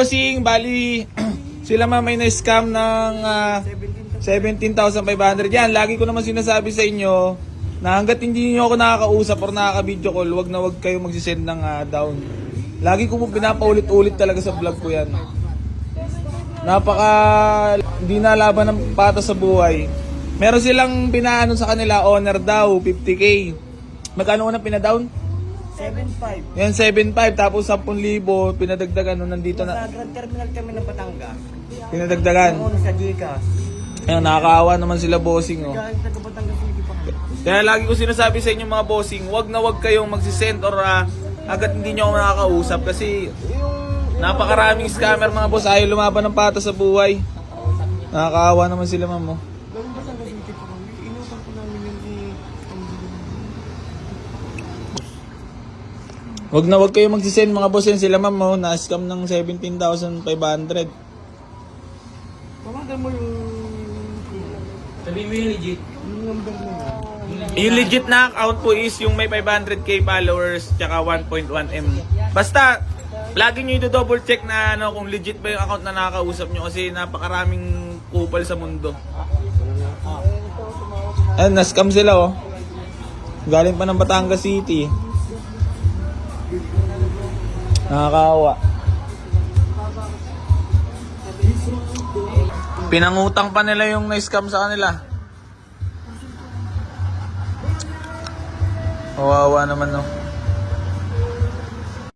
bossing, bali sila may na-scam ng 17,500. Yan, lagi ko naman sinasabi sa inyo na hanggat hindi niyo ako nakakausap or nakaka-video call, wag na wag kayo magsisend ng down. Lagi ko po pinapaulit-ulit talaga sa vlog ko yan. Napaka hindi na laban ng patas sa buhay. Meron silang pinaano sa kanila, owner daw, 50k. Magkano unang pinadown? 7.5. Yan, 7.5. Tapos 10,000, pinadagdagan nung nandito Sa na. Grand Terminal kami ng Batangas. Pinadagdagan. Noon sa Gcash. Ayun, nakakaawa naman sila bossing, oh. Galing taga Batangas hindi pa kami. Kaya lagi ko sinasabi sa inyo mga bossing, wag na wag kayong magsisend or agad hindi nyo ako nakakausap kasi napakaraming scammer mga boss, ayaw lumaban ng patas sa buhay. Nakakaawa naman sila, ma'am, oh. Galing Batangas hindi pa kami. Inutang ko namin yung Wag na wag kayong magsisend mga boss, yan sila, ma'am, oh. Na-scam ng 17,500. Tawagan mo yung... Sabihin mo yung legit. Yung number mo na. Yung legit na account po is yung may 500k followers tsaka 1.1M. Basta, lagi nyo i-double check na kung legit ba yung account na nakakausap nyo kasi napakaraming kupal sa mundo. Ayun, na-scam sila, oh. Galing pa ng Batangas City. Nakakaawa. Pinangutang pa nila yung na-scam sa kanila. Kawawa naman, no.